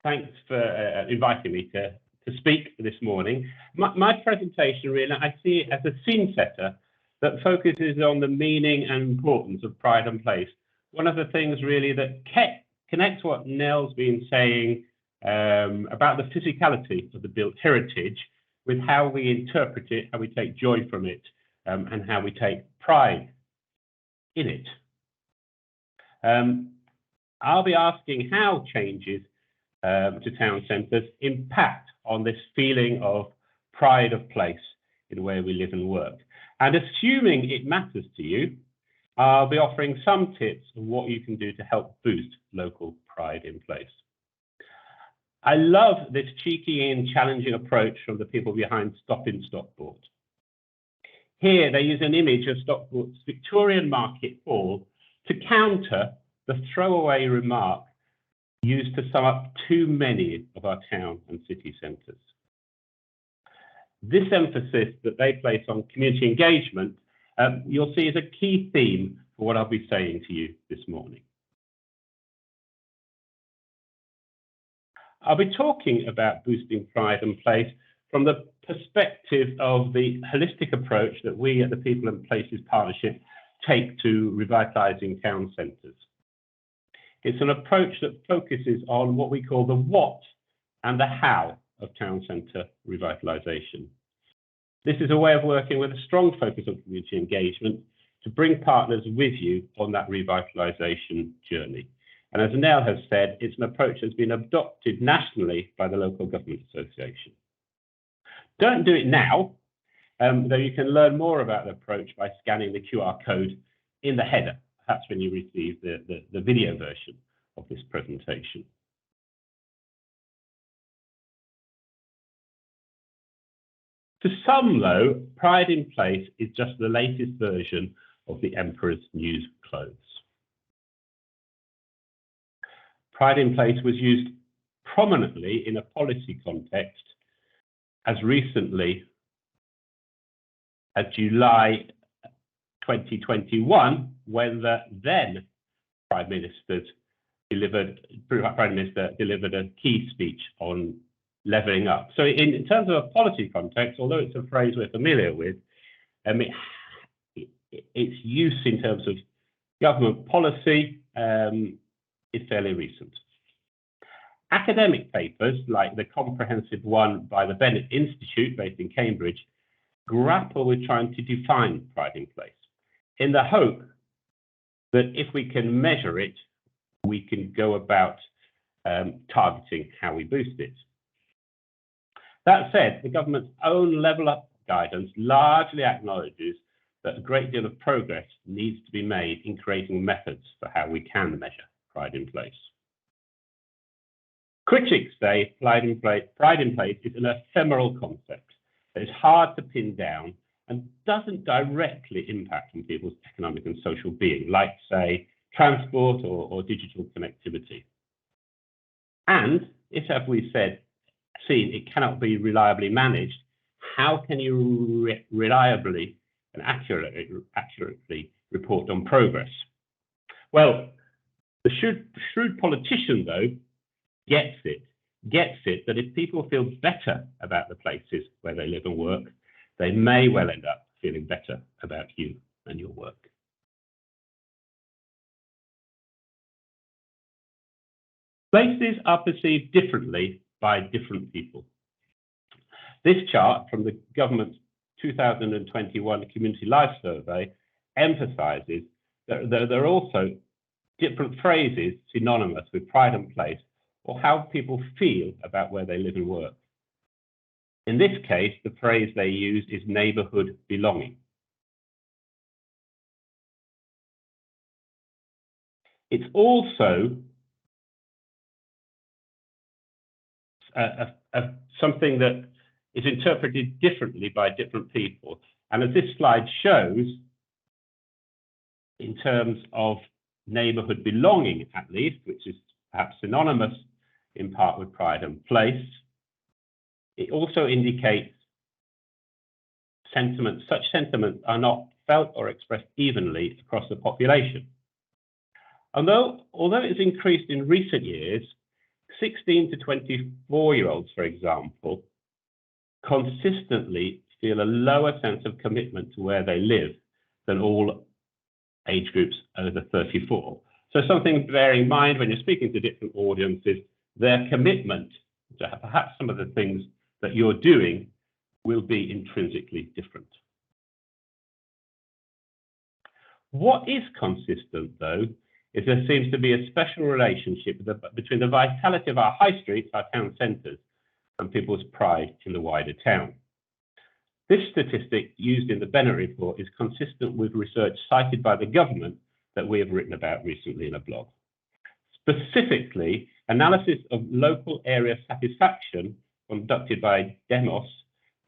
Thanks for inviting me to speak this morning. My presentation, really, I see it as a scene setter that focuses on the meaning and importance of pride and place. One of the things really that connects what Nell's been saying about the physicality of the built heritage with how we interpret it, how we take joy from it, and how we take pride in it. I'll be asking how changes to town centres impact on this feeling of pride of place in where we live and work. And assuming it matters to you, I'll be offering some tips on what you can do to help boost local pride in place. I love this cheeky and challenging approach from the people behind Stop in Stockport. Here they use an image of Stockport's Victorian Market Hall to counter the throwaway remark used to sum up too many of our town and city centres. This emphasis that they place on community engagement, you'll see is a key theme for what I'll be saying to you this morning. I'll be talking about boosting pride and place from the perspective of the holistic approach that we at the People and Places Partnership take to revitalising town centres. It's an approach that focuses on what we call the what and the how of town centre revitalisation. This is a way of working with a strong focus on community engagement to bring partners with you on that revitalisation journey. And as Nell has said, it's an approach that's been adopted nationally by the Local Government Association. Don't do it now, though you can learn more about the approach by scanning the QR code in the header. That's when you receive the video version of this presentation. To some, though, pride in place is just the latest version of the Emperor's new clothes. Pride in place was used prominently in a policy context as recently as July 2021, when the then Prime Minister delivered a key speech on levelling up. So in terms of a policy context, although it's a phrase we're familiar with, its use in terms of government policy is fairly recent. Academic papers, like the comprehensive one by the Bennett Institute, based in Cambridge, grapple with trying to define pride in place, in the hope that if we can measure it, we can go about targeting how we boost it. That said, the government's own Level Up guidance largely acknowledges that a great deal of progress needs to be made in creating methods for how we can measure pride in place. Critics say pride in place is an ephemeral concept that is hard to pin down and doesn't directly impact on people's economic and social being, like, say, transport or digital connectivity. And if, as we seen, it cannot be reliably managed, how can you reliably and accurately report on progress? Well, the shrewd politician, though, gets it that if people feel better about the places where they live and work, they may well end up feeling better about you and your work. Places are perceived differently by different people. This chart from the government's 2021 Community Life Survey emphasises that there are also different phrases synonymous with pride and place, or how people feel about where they live and work. In this case, the phrase they use is neighbourhood belonging. It's also something that is interpreted differently by different people. And as this slide shows, in terms of neighbourhood belonging, at least, which is perhaps synonymous in part with pride and place, it also indicates sentiments. Such sentiments are not felt or expressed evenly across the population. Although it's increased in recent years, 16 to 24-year-olds, for example, consistently feel a lower sense of commitment to where they live than all age groups over 34. So something to bear in mind when you're speaking to different audiences, their commitment to perhaps some of the things that you're doing will be intrinsically different. What is consistent, though, is there seems to be a special relationship between the vitality of our high streets, our town centres, and people's pride in the wider town. This statistic used in the Bennett report is consistent with research cited by the government that we have written about recently in a blog. Specifically, analysis of local area satisfaction conducted by Demos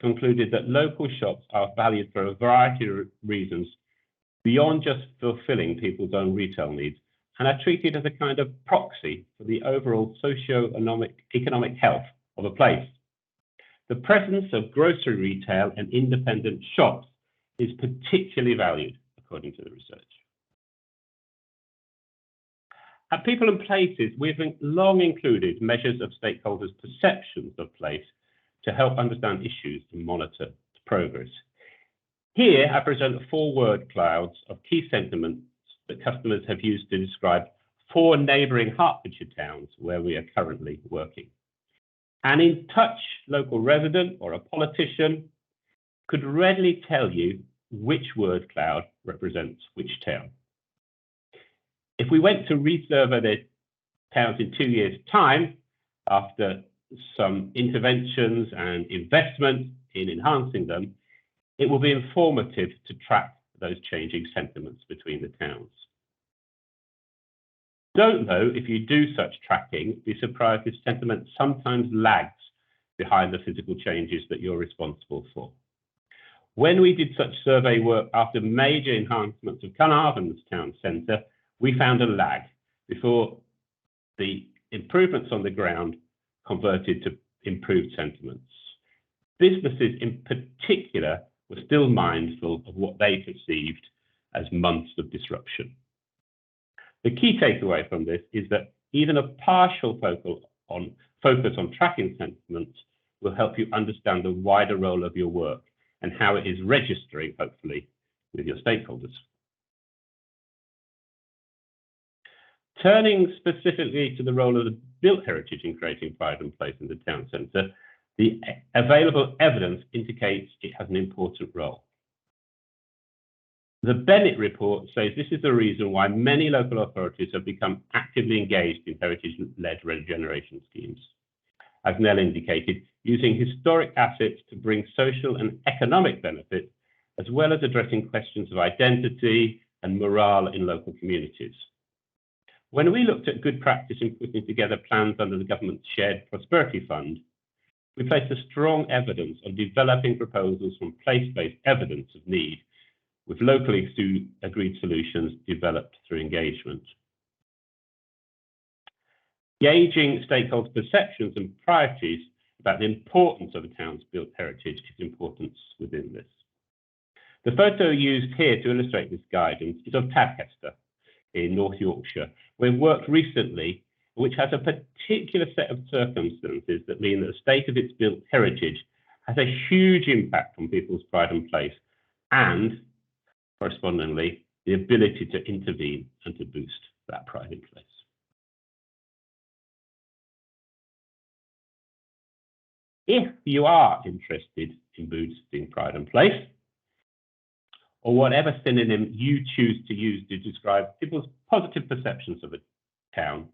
concluded that local shops are valued for a variety of reasons beyond just fulfilling people's own retail needs, and are treated as a kind of proxy for the overall socio-economic health of a place. The presence of grocery retail and independent shops is particularly valued, according to the research. At People and Places, we've long included measures of stakeholders' perceptions of place to help understand issues and monitor progress. Here, I present 4 word clouds of key sentiments that customers have used to describe 4 neighbouring Hertfordshire towns where we are currently working. An in-touch local resident or a politician could readily tell you which word cloud represents which town. If we went to resurvey the towns in 2 years' time, after some interventions and investment in enhancing them, it will be informative to track those changing sentiments between the towns. Don't, though, if you do such tracking, be surprised if sentiment sometimes lags behind the physical changes that you're responsible for. When we did such survey work after major enhancements of Carnarvon's town centre, we found a lag before the improvements on the ground converted to improved sentiments. Businesses in particular were still mindful of what they perceived as months of disruption. The key takeaway from this is that even a partial focus on tracking sentiments will help you understand the wider role of your work and how it is registering, hopefully, with your stakeholders. Turning specifically to the role of the built heritage in creating pride and place in the town centre, the available evidence indicates it has an important role. The Bennett report says this is the reason why many local authorities have become actively engaged in heritage-led regeneration schemes. As Nell indicated, using historic assets to bring social and economic benefit, as well as addressing questions of identity and morale in local communities. When we looked at good practice in putting together plans under the government's Shared Prosperity Fund, we placed a strong evidence on developing proposals from place-based evidence of need with locally agreed solutions developed through engagement. Gauging stakeholders' perceptions and priorities about the importance of a town's built heritage is important within this. The photo used here to illustrate this guidance is of Tadcaster in North Yorkshire, where we've worked recently, which has a particular set of circumstances that mean that the state of its built heritage has a huge impact on people's pride and place, and correspondingly, the ability to intervene and to boost that pride and place. If you are interested in boosting pride and place, or whatever synonym you choose to use to describe people's positive perceptions of a town,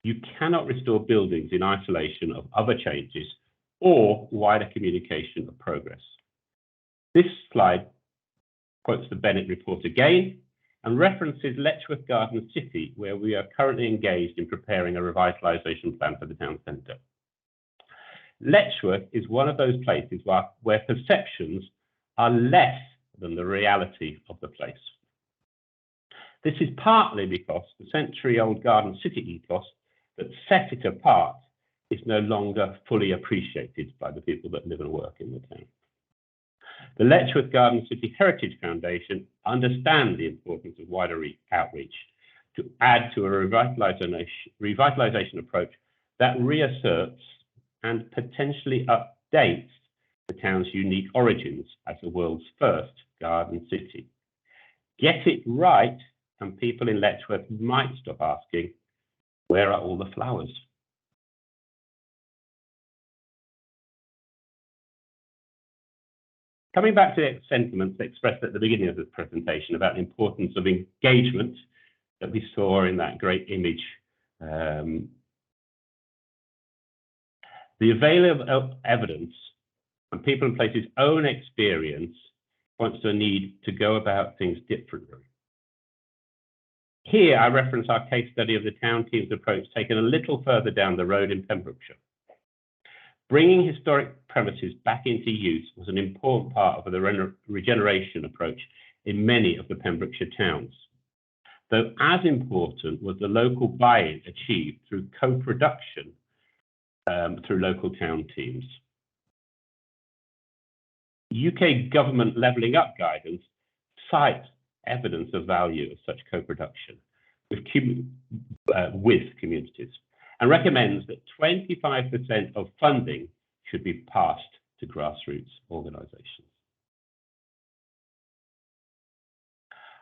you cannot restore buildings in isolation of other changes or wider communication of progress. This slide quotes the Bennett report again and references Letchworth Garden City, where we are currently engaged in preparing a revitalisation plan for the town centre. Letchworth is one of those places where perceptions are less than the reality of the place. This is partly because the century-old Garden City ethos that set it apart is no longer fully appreciated by the people that live and work in the town. The Letchworth Garden City Heritage Foundation understand the importance of wider outreach to add to a revitalisation approach that reasserts and potentially updates the town's unique origins as the world's first garden city. Get it right, and people in Letchworth might stop asking, where are all the flowers? Coming back to the sentiments expressed at the beginning of this presentation about the importance of engagement that we saw in that great image, the available evidence and people and places' own experience points to a need to go about things differently. Here, I reference our case study of the town team's approach taken a little further down the road in Pembrokeshire. Bringing historic premises back into use was an important part of the regeneration approach in many of the Pembrokeshire towns. Though as important was the local buy-in achieved through co-production through local town teams. UK government levelling up guidance cites evidence of value of such co-production with communities and recommends that 25% of funding should be passed to grassroots organisations.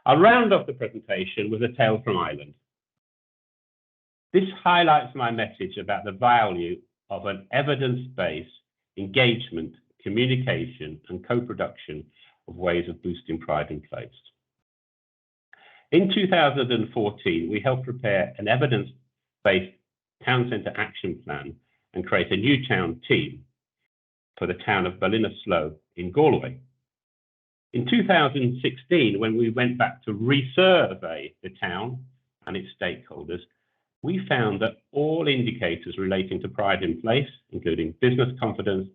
I'll round off the presentation with a tale from Ireland. This highlights my message about the value of an evidence-based engagement, communication and co-production of ways of boosting pride in place. In 2014, we helped prepare an evidence-based town centre action plan and create a new town team for the town of Ballinasloe in Galway. In 2016, when we went back to resurvey the town and its stakeholders, we found that all indicators relating to pride in place, including business confidence,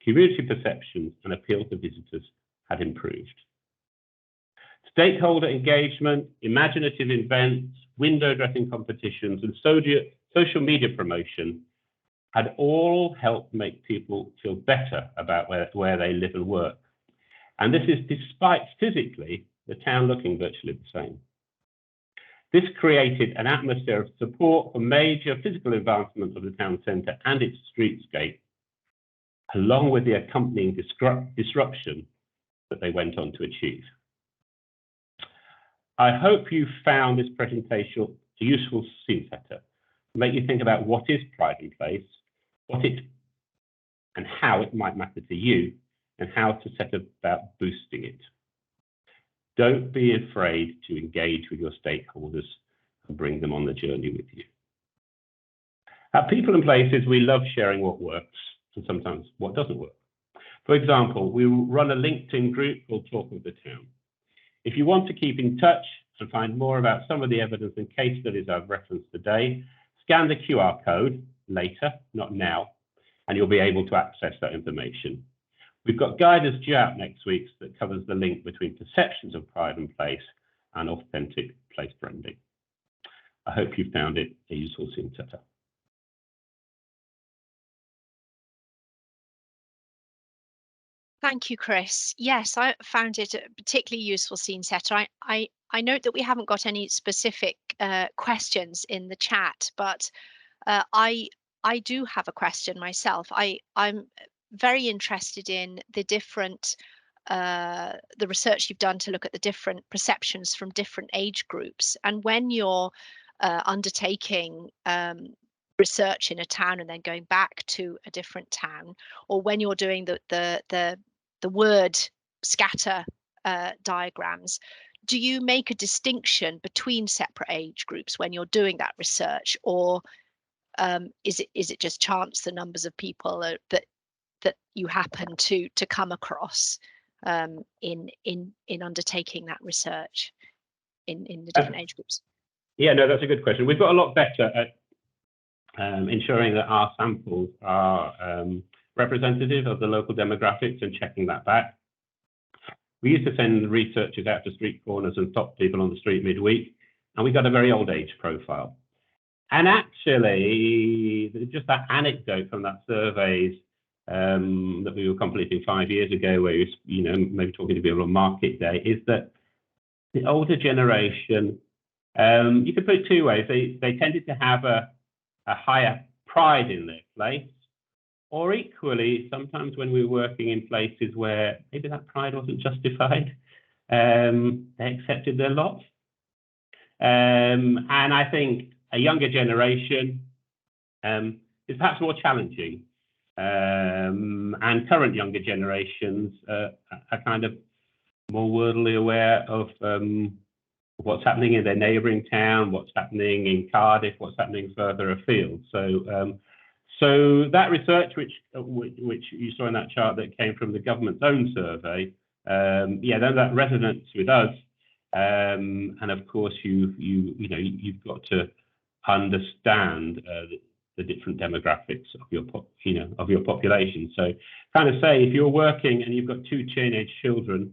community perceptions and appeal to visitors, had improved. Stakeholder engagement, imaginative events, window dressing competitions and social media promotion had all helped make people feel better about where they live and work. And this is despite physically the town looking virtually the same. This created an atmosphere of support for major physical advancements of the town centre and its streetscape, along with the accompanying disruption that they went on to achieve. I hope you found this presentation a useful scene setter to make you think about what is pride in place, what it and how it might matter to you, and how to set about boosting it. Don't be afraid to engage with your stakeholders and bring them on the journey with you. At People and Places, we love sharing what works and sometimes what doesn't work. For example, we run a LinkedIn group called Talk of the Town. If you want to keep in touch and find more about some of the evidence and case studies I've referenced today, scan the QR code later, not now, and you'll be able to access that information. We've got guidance due out next week that covers the link between perceptions of pride and place and authentic place branding. I hope you found it a useful scene setter. Thank you, Chris. Yes, I found it a particularly useful scene setter. I note that we haven't got any specific questions in the chat, but I do have a question myself. I'm very interested in the different the research you've done to look at the different perceptions from different age groups, and when you're undertaking research in a town and then going back to a different town, or when you're doing the word scatter diagrams, do you make a distinction between separate age groups when you're doing that research, or is it just chance the numbers of people that you happen to come across in undertaking that research in the different age groups? Yeah, no, that's a good question. We've got a lot better at ensuring that our samples are representative of the local demographics and checking that back. We used to send researchers out to street corners and stop people on the street midweek, and we got a very old age profile. And actually, just that anecdote from that surveys that we were completing 5 years ago, where you know, maybe talking to people on market day, is that the older generation, you could put it two ways. They tended to have a higher pride in their place, or equally, sometimes when we're working in places where maybe that pride wasn't justified, they accepted their lot. And I think a younger generation is perhaps more challenging. And current younger generations are kind of more worldly aware of what's happening in their neighbouring town, what's happening in Cardiff, what's happening further afield. So that research, which you saw in that chart that came from the government's own survey, that resonates with us. And of course, you've got to understand the different demographics of your population. So, kind of say if you're working and you've got 2 teenage children,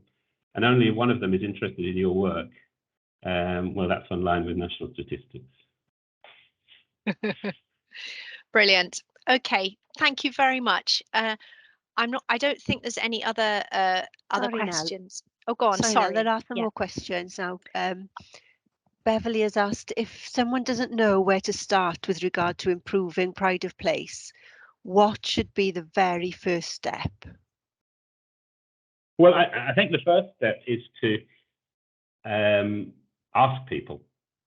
and only one of them is interested in your work, well, that's in line with national statistics. Brilliant. Okay, thank you very much. I don't think there's any other questions. Now. Oh, go on. Sorry. There are some more questions now. Beverly has asked if someone doesn't know where to start with regard to improving pride of place, what should be the very first step? Well, I think the first step is to ask people.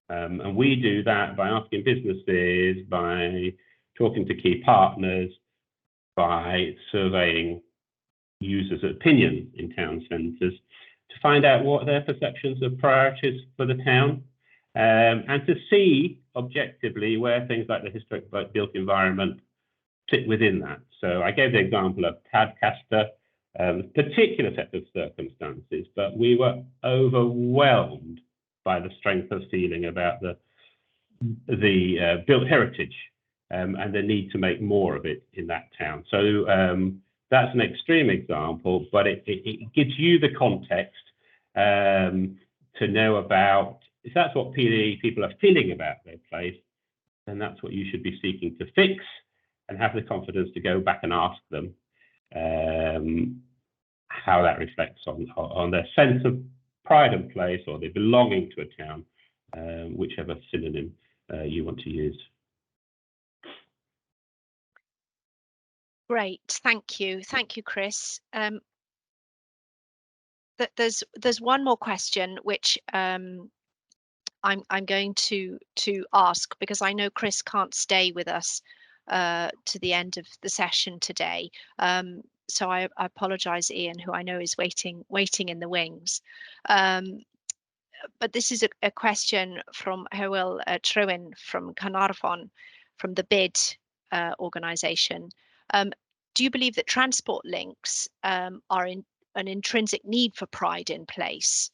And we do that by asking businesses, by talking to key partners, by surveying users' opinion in town centres to find out what their perceptions of priorities for the town, and to see objectively where things like the historic built environment fit within that. So I gave the example of Tadcaster, particular set of circumstances, but we were overwhelmed by the strength of feeling about the built heritage and the need to make more of it in that town. So that's an extreme example, but it gives you the context to know about, if that's what people are feeling about their place, then that's what you should be seeking to fix, and have the confidence to go back and ask them how that reflects on their sense of pride and place, or their belonging to a town, whichever synonym you want to use. Great, thank you, Chris. There's one more question which I'm going to ask, because I know Chris can't stay with us to the end of the session today. So I apologise, Ian, who I know is waiting in the wings. But this is a question from Hywel Trywyn from Carnarvon, from the BID organisation. Do you believe that transport links are an intrinsic need for pride in place?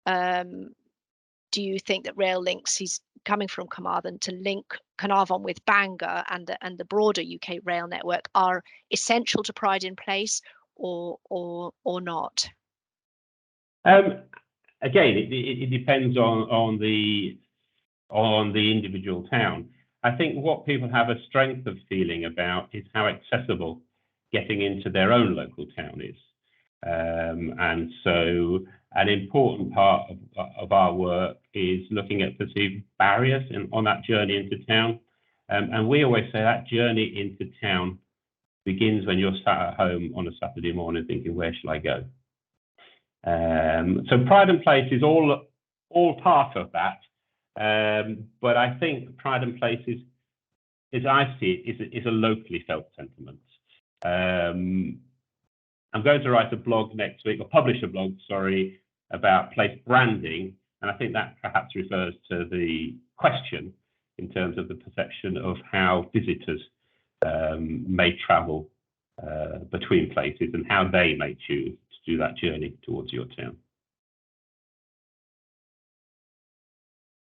Do you think that rail links, he's coming from Carmarthen, to link Carnarvon with Bangor and the broader UK rail network, are essential to pride in place, or not? Again, it depends on the individual town. I think what people have a strength of feeling about is how accessible getting into their own local town is. And so an important part of our work is looking at perceived barriers on that journey into town. And we always say that journey into town begins when you're sat at home on a Saturday morning thinking, where shall I go? So pride and place is all part of that. But I think pride and place is, as I see it, is a locally felt sentiment. I'm going to write a blog next week, or publish a blog, sorry, about place branding. And I think that perhaps refers to the question in terms of the perception of how visitors may travel between places, and how they may choose to do that journey towards your town.